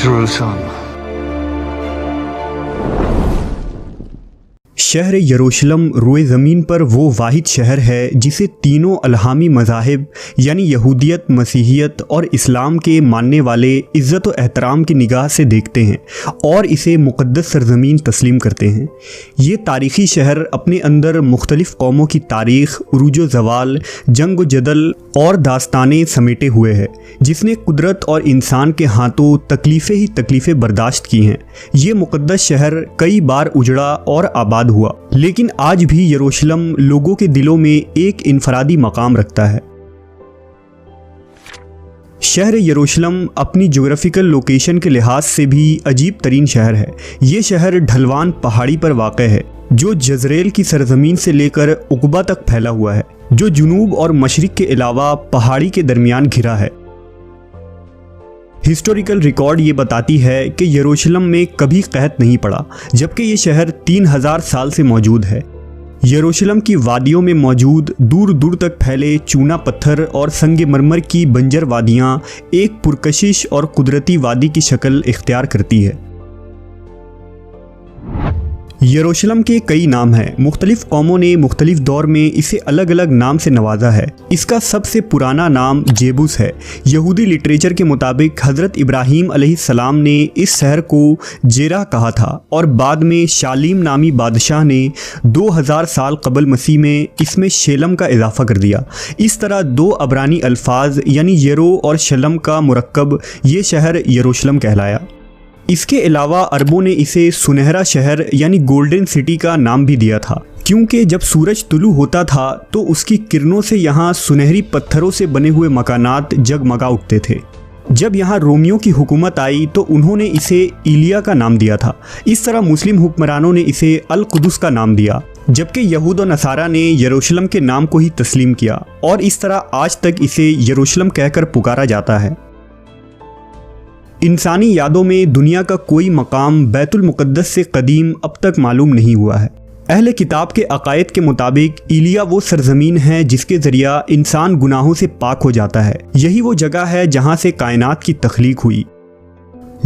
Jerusalem. शहर यरूशलेम रोए ज़मीन पर वो वाहिद शहर है जिसे तीनों अलहामी मज़ाहिब यानी यहूदियत, मसीहियत और इस्लाम के मानने वाले इज़्ज़त व एहतराम की निगाह से देखते हैं और इसे मुक़द्दस सरज़मीन तस्लीम करते हैं। ये तारीख़ी शहर अपने अंदर मुख्तलिफ़ कौमों की तारीख़, उरूज व ज़वाल, जंग व जदल और दास्तानें समेटे हुए है, जिसने कुदरत और इंसान के हाथों तकलीफ़ें ही तकलीफ़ें बर्दाश्त की हैं। ये मुक़द्दस शहर कई बार उजड़ा और आबाद हुआ, लेकिन आज भी यरूशलेम लोगों के दिलों में एक इनफरादी मकाम रखता है। शहर यरूशलेम अपनी ज्योग्राफिकल लोकेशन के लिहाज से भी अजीब तरीन शहर है। ये शहर ढलवान पहाड़ी पर वाक़ है जो जज़रेल की सरजमीन से लेकर उक़बा तक फैला हुआ है, जो जुनूब और मशरिक़ के अलावा पहाड़ी के दरमियान घिरा है। हिस्टोरिकल रिकॉर्ड ये बताती है कि यरूशलेम में कभी कहत नहीं पड़ा, जबकि ये शहर 3000 साल से मौजूद है। यरूशलेम की वादियों में मौजूद दूर दूर तक फैले चूना पत्थर और संगमरमर की बंजर वादियाँ एक पुरकशिश और कुदरती वादी की शक्ल इख्तियार करती है। यरूशलेम के कई नाम हैं। मुख्तलिफ कौमों ने मुख्तलिफ दौर में इसे अलग अलग नाम से नवाजा है। इसका सबसे पुराना नाम जेबूस है। यहूदी लिटरेचर के मुताबिक हज़रत इब्राहीम अलैहिस्सलाम ने इस शहर को जेरा कहा था और बाद में शालीम नामी बादशाह ने 2000 साल कबल मसीह में इसमें शेलम का इजाफा कर दिया। इस तरह दो अबरानी अल्फाज यानी येरो और शलम का मुरक्कब ये शहर यरूशलेम कहलाया। इसके अलावा अरबों ने इसे सुनहरा शहर यानी गोल्डन सिटी का नाम भी दिया था, क्योंकि जब सूरज तुलू होता था तो उसकी किरणों से यहाँ सुनहरी पत्थरों से बने हुए मकानात जगमगा उठते थे। जब यहाँ रोमियों की हुकूमत आई तो उन्होंने इसे इलिया का नाम दिया था। इस तरह मुस्लिम हुक्मरानों ने इसे अल कुदस का नाम दिया, जबकि यहूद और नसारा ने यरूशलेम के नाम को ही तस्लीम किया और इस तरह आज तक इसे यरूशलेम कहकर पुकारा जाता है। इंसानी यादों में दुनिया का कोई मकाम बैतुल मुक़द्दस से कदीम अब तक मालूम नहीं हुआ है। अहले किताब के अकायद के मुताबिक इलिया वो सरजमीन है जिसके ज़रिया इंसान गुनाहों से पाक हो जाता है। यही वो जगह है जहाँ से कायनात की तख्लीक हुई।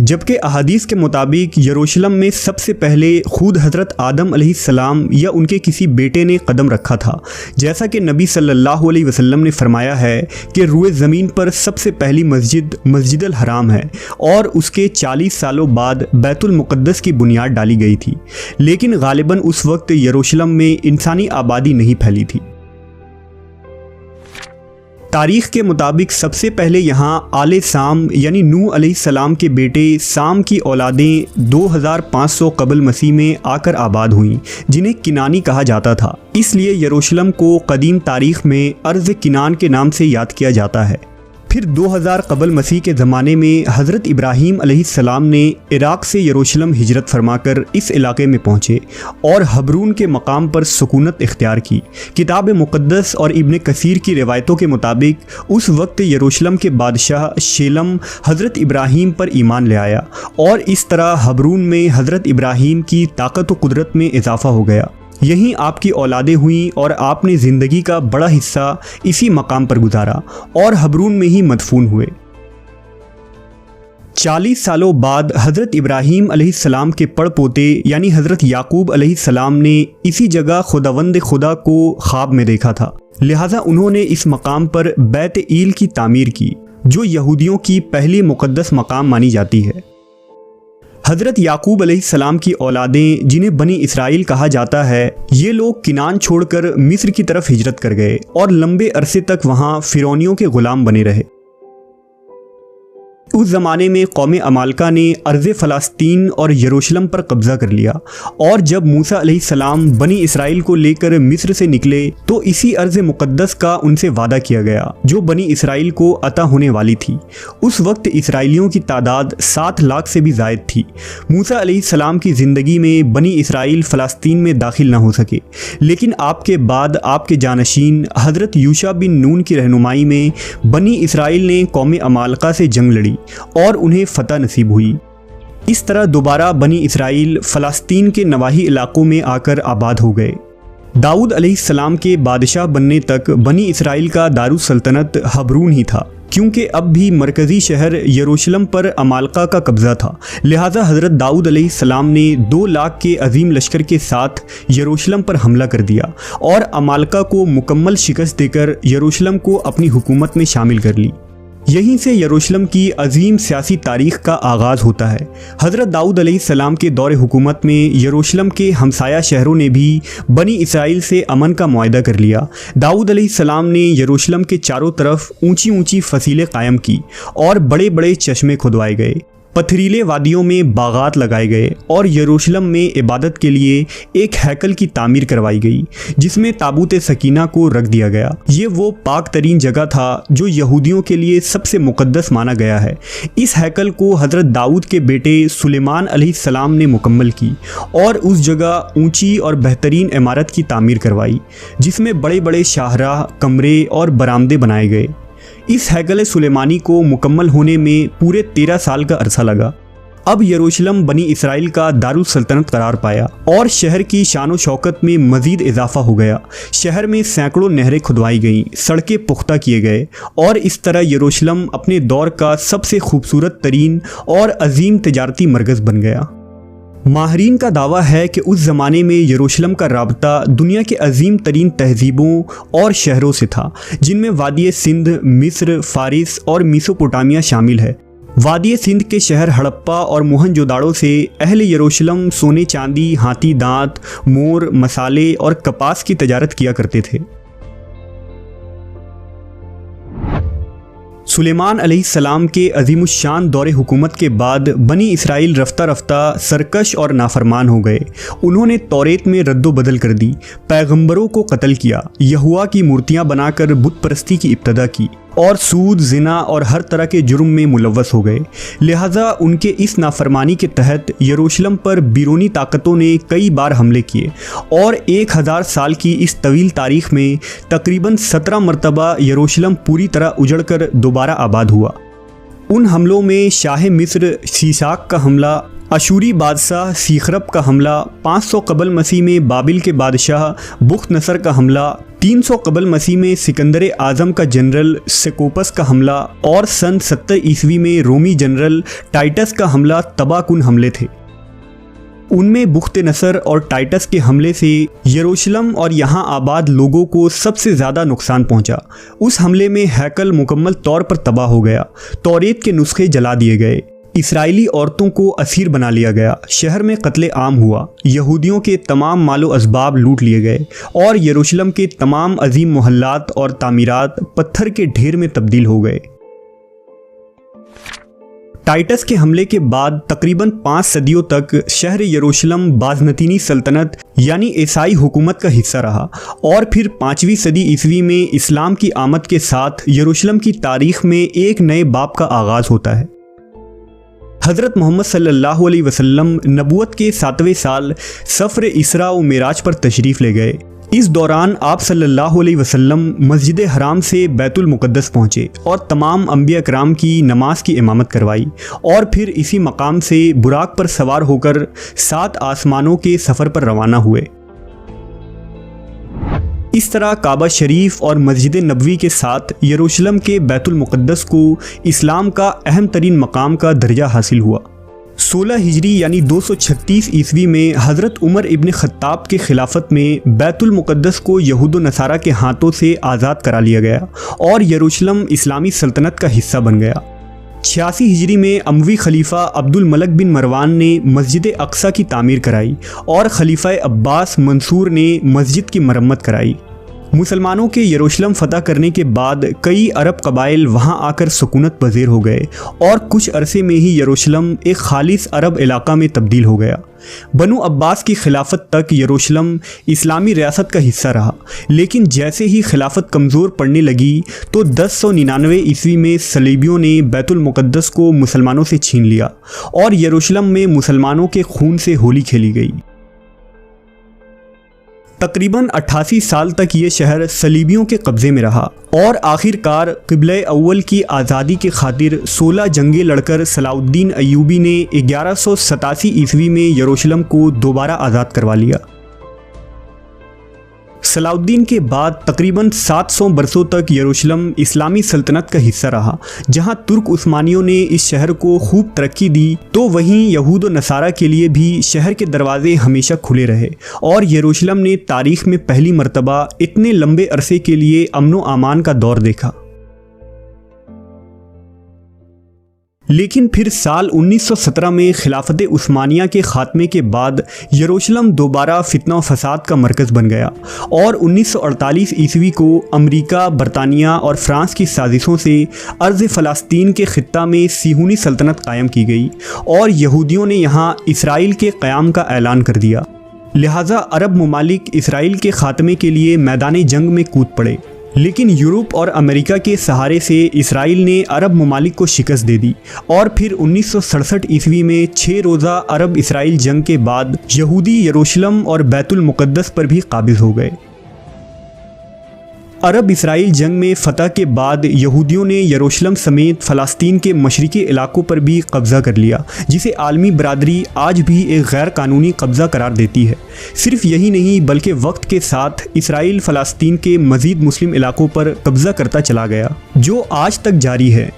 जबकि अहादीस के मुताबिक यरूशलेम में सबसे पहले खुद हज़रत आदम अलैहिस्सलाम या उनके किसी बेटे ने कदम रखा था। जैसा कि नबी सल्लल्लाहु अलैहि वसल्लम ने फरमाया है कि रुए ज़मीन पर सबसे पहली मस्जिद मस्जिदुल हराम है और उसके 40 सालों बाद बैतुल मुक़द्दस की बुनियाद डाली गई थी, लेकिन गालिबन उस वक्त यरूशलेम में इंसानी आबादी नहीं फैली थी। तारीख़ के मुताबिक सबसे पहले यहाँ आले साम यानी नूह अलैहिस्सलाम के बेटे साम की औलादें 2500 कबल मसीह में आकर आबाद हुईं, जिन्हें किनानी कहा जाता था। इसलिए यरूशलेम को कदीम तारीख़ में अर्ज़ किनान के नाम से याद किया जाता है। फिर 2000 कबल मसीह के ज़माने में हज़रत इब्राहीम अलैहिस्सलाम ने इराक़ से यरूशलेम हिजरत फरमाकर इस इलाके में पहुँचे और हबरून के मकाम पर सुकूनत इख्तियार की। किताब मुक़द्दस और इब्न कसीर की रिवायतों के मुताबिक उस वक्त यरूशलेम के बादशाह शेलम हज़रत इब्राहीम पर ईमान ले आया और इस तरह हबरून में हज़रत इब्राहीम की ताकत व कुदरत में इजाफ़ा हो गया। यहीं आपकी औलादें हुईं और आपने ज़िंदगी का बड़ा हिस्सा इसी मकाम पर गुजारा और हबरून में ही मदफून हुए। 40 सालों बाद हज़रत इब्राहीम अलैहिस्सलाम के पड़पोते यानी हज़रत याकूब अलैहिस्सलाम ने इसी जगह खुदावंद खुदा को ख्वाब में देखा था। लिहाजा उन्होंने इस मकाम पर बैत ईल की तामीर की, जो यहूदियों की पहली मुक़द्दस मकाम मानी जाती है। हज़रत याकूब अलैहिस्सलाम की औलादें, जिन्हें बनी इसराइल कहा जाता है, ये लोग किनान छोड़कर मिस्र की तरफ हिजरत कर गए और लंबे अरसे तक वहाँ फ़िरौनियों के ग़ुलाम बने रहे। उस ज़माने में कौम अमालका ने अर्ज़ फ़लस्तीन और यरूशलेम पर कब्ज़ा कर लिया और जब मूसा अलैहिस्सलाम बनी इसराइल को लेकर मिस्र से निकले तो इसी अर्ज़ मुक़द्दस का उनसे वादा किया गया जो बनी इसराइल को अता होने वाली थी। उस वक्त इसराइलियों की तादाद 7 लाख से भी ज़ायद थी। मूसा अलैहिस्सलाम की ज़िंदगी में बनी इसराइल फ़लस्तीन में दाखिल न हो सके, लेकिन आपके बाद आपके जानशीन हज़रत यूशा बिन नून की रहनुमाई में बनी इसराइल ने कौम अमालका से जंग लड़ी और उन्हें फतह नसीब हुई। इस तरह दोबारा बनी इसराइल फ़लस्तीन के नवाही इलाकों में आकर आबाद हो गए। दाऊद अलैहिस्सलाम के बादशाह बनने तक बनी इसराइल का दारुस सल्तनत हबरून ही था। क्योंकि अब भी मरकज़ी शहर यरूशलेम पर अमालका का कब्ज़ा था। लिहाजा हज़रत दाऊद अलैहिस्सलाम ने 2 लाख के अजीम लश्कर के साथ यरूशलेम पर हमला कर दिया और अमालका को मुकम्मल शिकस्त देकर यरूशलेम को अपनी हुकूमत में शामिल कर ली। यहीं से यरूशलेम की अजीम सियासी तारीख़ का आगाज़ होता है। हज़रत दाऊद अलैहिस्सलाम के दौर हुकूमत में यरूशलेम के हमसाया शहरों ने भी बनी इसराइल से अमन का मुआहदा कर लिया। दाऊद अलैहिस्सलाम ने यरूशलेम के चारों तरफ ऊंची ऊंची फसीलें कायम की और बड़े बड़े चश्मे खुदवाए गए, पथरीले वादियों में बागात लगाए गए और यरूशलेम में इबादत के लिए एक हैकल की तामीर करवाई गई जिसमें ताबूत सकीना को रख दिया गया। ये वो पाक तरीन जगह था जो यहूदियों के लिए सबसे मुक़द्दस माना गया है। इस हैकल को हज़रत दाऊद के बेटे सुलेमान अलैहिस्सलाम ने मुकम्मल की और उस जगह ऊंची और बेहतरीन इमारत की तामीर करवाई जिसमें बड़े बड़े शाहराह, कमरे और बरामदे बनाए गए। इस हैकल सुलेमानी को मुकम्मल होने में पूरे 13 साल का अरसा लगा। अब यरूशलेम बनी इसराइल का दारुल सल्तनत करार पाया और शहर की शान व शौकत में मज़ीद इजाफा हो गया। शहर में सैकड़ों नहरें खुदवाई गईं, सड़कें पुख्ता किए गए और इस तरह यरूशलेम अपने दौर का सबसे खूबसूरत तरीन और अजीम तिजारती मरकज़ बन गया। माहरीन का दावा है कि उस ज़माने में यरूशलेम का राबता दुनिया के अजीम तरीन तहजीबों और शहरों से था, जिनमें वादी सिंध, मिस्र, फारिस और मेसोपोटामिया शामिल है। वादी सिंध के शहर हड़प्पा और मोहनजोदाड़ो से अहले यरूशलेम सोने, चांदी, हाथी दांत, मोर, मसाले और कपास की तजारत किया करते थे। सुलेमान अलैहिस्सलाम के अज़ीमुश्शान दौरे हुकूमत के बाद बनी इसराइल रफ्ता रफ्ता सरकश और नाफरमान हो गए। उन्होंने तौरेत में रद्दो बदल कर दी, पैगंबरों को कत्ल किया, यहोवा की मूर्तियां बनाकर बुत परस्ती की इब्तदा की और सूद, ज़िना और हर तरह के जुर्म में मुलव्वस हो गए। लिहाजा उनके इस नाफरमानी के तहत यरूशलेम पर बिरूनी ताकतों ने कई बार हमले किए और 1000 साल की इस तवील तारीख़ में तकरीबन 17 मरतबा यरूशलेम पूरी तरह उजड़कर दोबारा आबाद हुआ। उन हमलों में शाह मिस्र शीशाक का हमला, अशूरी बादशाह सीखरब का हमला, 500 कबल मसीह में बाबिल के बादशाह बुख्त नसर का हमला, 300 कबल मसीह में सिकंदर आज़म का जनरल सेकोपस का हमला और सन 70 ईस्वी में रोमी जनरल टाइटस का हमला तबाहकुन हमले थे। उनमें बुख्त नसर और टाइटस के हमले से यरूशलेम और यहाँ आबाद लोगों को सबसे ज़्यादा नुकसान पहुँचा। उस हमले में हैकल मुकम्मल तौर पर तबाह हो गया, तौरेत के नुस्खे जला दिए गए, इसराइली औरतों को असीर बना लिया गया, शहर में कत्ले आम हुआ, यहूदियों के तमाम मालो असबाब लूट लिए गए और यरूशलेम के तमाम अजीम मोहल्लात और तामीरात पत्थर के ढेर में तब्दील हो गए। टाइटस के हमले के बाद तकरीबन 5 सदियों तक शहर यरूशलेम बाज़नतीनी सल्तनत यानी ईसाई हुकूमत का हिस्सा रहा और फिर 5वीं सदी ईस्वी में इस्लाम की आमद के साथ यरूशलेम की तारीख़ में एक नए बाब का आगाज़ होता है। हज़रत मोहम्मद सल्लल्लाहु अलैहि वसल्लम नबूवत के 7वें साल सफ़र इसरा व मिराज पर तशरीफ़ ले गए। इस दौरान आप सल्लल्लाहु अलैहि वसल्लम मस्जिद हराम से बैतुल मुक़द्दस पहुँचे और तमाम अंबिया कराम की नमाज की इमामत करवाई और फिर इसी मकाम से बुराक पर सवार होकर 7 आसमानों के सफ़र पर रवाना हुए। इस तरह काबा शरीफ और मस्जिद नबवी के साथ यरूशलेम के बैतुल मुक़द्दस को इस्लाम का अहम तरीन मकाम का दर्जा हासिल हुआ। 16 हिजरी यानी 236 ईस्वी में हज़रत उमर इब्न ख़त्ताब के खिलाफत में बैतुल मुक़द्दस को यहूद व नसारा के हाथों से आज़ाद करा लिया गया और यरूशलेम इस्लामी सल्तनत का हिस्सा बन गया। 86 हिजरी में अमवी खलीफा अब्दुल मलक बिन मरवान ने मस्जिद अक्सा की तामीर कराई और खलीफा अब्बास मंसूर ने मस्जिद की मरम्मत कराई। मुसलमानों के यरूशलेम फ़तह करने के बाद कई अरब कबाइल वहां आकर सुकूनत पज़ीर हो गए और कुछ अरसे में ही यरूशलेम एक खालिस अरब इलाका में तब्दील हो गया। बनु अब्बास की खिलाफत तक यरूशलेम इस्लामी रियासत का हिस्सा रहा, लेकिन जैसे ही खिलाफत कमज़ोर पड़ने लगी तो 1099 ईस्वी में सलीबियों ने बैतुल मुक़द्दस को मुसलमानों से छीन लिया और यरूशलेम में मुसलमानों के खून से होली खेली गई। तकरीबन 88 साल तक ये शहर सलीबियों के कब्ज़े में रहा और आखिरकार क़िबला अव्वल की आज़ादी के खातिर 16 जंगें लड़कर सलाउद्दीन अय्यूबी ने 1187 ईस्वी में यरूशलेम को दोबारा आज़ाद करवा लिया। सलाउद्दीन के बाद तकरीबन 700 बरसों तक यरूशलेम इस्लामी सल्तनत का हिस्सा रहा। जहां तुर्क उस्मानियों ने इस शहर को खूब तरक्की दी, तो वहीं यहूद व नसारा के लिए भी शहर के दरवाजे हमेशा खुले रहे और यरूशलेम ने तारीख में पहली मर्तबा इतने लंबे अरसे के लिए अमन व अमान का दौर देखा। लेकिन फिर साल 1917 में खिलाफत उस्मानिया के ख़ात्मे के बाद यरूशलेम दोबारा फितना व फसाद का मरकज़ बन गया और 1948 ईस्वी को अमेरिका, बरतानिया और फ्रांस की साजिशों से अर्ज़ फ़लस्तीन के ख़ित्ता में सिहूनी सल्तनत कायम की गई और यहूदियों ने यहाँ इसराइल के क़याम का ऐलान कर दिया। लिहाजा अरब ममालिक इसराइल के ख़ात्मे के लिए मैदान जंग में कूद पड़े। लेकिन यूरोप और अमेरिका के सहारे से इसराइल ने अरब ममालिक को शिकस्त दे दी और फिर 1967 ईस्वी में 6 रोज़ा अरब इसराइल जंग के बाद यहूदी यरूशलेम और बैतुल मुक़द्दस पर भी काबिज़ हो गए। अरब इसराइल जंग में फ़तह के बाद यहूदियों ने यरूशलेम समेत फ़लस्तीन के मशरिकी इलाकों पर भी कब्ज़ा कर लिया, जिसे आलमी बरादरी आज भी एक गैर कानूनी कब्ज़ा करार देती है। सिर्फ यही नहीं बल्कि वक्त के साथ इसराइल फ़लस्तीन के मज़ीद मुस्लिम इलाकों पर कब्ज़ा करता चला गया, जो आज तक जारी है।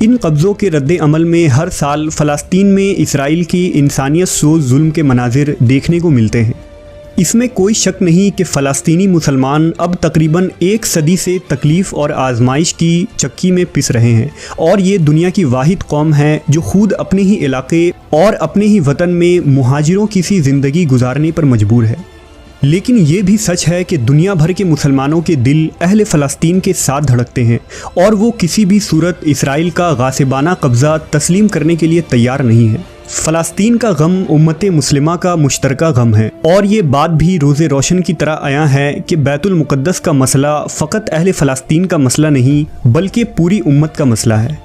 इन कब्ज़ों के रद्द अमल में हर साल फ़लस्तीन में इसराइल की इंसानियत सोज़ जुल्म के मनाजिर देखने को मिलते हैं। इसमें कोई शक नहीं कि फ़लस्तीनी मुसलमान अब तकरीबन 1 सदी से तकलीफ़ और आजमाइश की चक्की में पिस रहे हैं और ये दुनिया की वाहिद कौम है जो खुद अपने ही इलाके और अपने ही वतन में मुहाजिरों की सी ज़िंदगी गुजारने पर मजबूर है। लेकिन ये भी सच है कि दुनिया भर के मुसलमानों के दिल अहले फ़लस्तीन के साथ धड़कते हैं और वो किसी भी सूरत इसराइल का गासिबाना कब्ज़ा तस्लीम करने के लिए तैयार नहीं है। फ़लस्तीन का गम उम्मत मुस्लिमा का मुश्तरका गम है और ये बात भी रोज़े रोशन की तरह आया है कि बैतुल मुक़द्दस का मसला फ़कत अहले फ़लस्तीन का मसला नहीं बल्कि पूरी उम्मत का मसला है।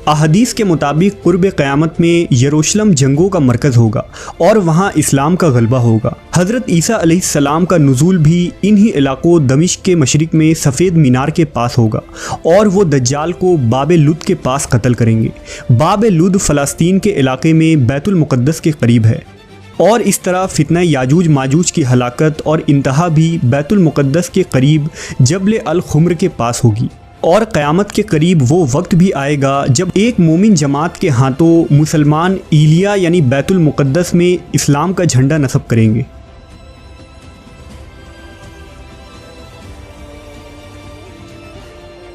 अहदीस के मुताबिक कुर्ब क़यामत में यरूशलेम जंगों का मरकज़ होगा और वहाँ इस्लाम का गलबा होगा। हज़रत ईसा अलैहिस्सलाम का नुज़ूल भी इन्हीं इलाक़ों दमिश्क के मशरिक़ में सफ़ेद मीनार के पास होगा और वो दज्जाल को बाब लुद के पास कत्ल करेंगे। बाब लुद फ़लस्तीन के इलाक़े में बैतुल मुक़द्दस के करीब है और इस तरह फितना याजूज माजूज की हलाकत और इंतहा भी बैतुल मुक़द्दस के करीब जबल अल खुम्र के पास होगी। और क़यामत के करीब वो वक्त भी आएगा जब एक मोमिन जमात के हाथों मुसलमान ईलिया यानी बैतुल मुक़द्दस में इस्लाम का झंडा नस्ब करेंगे।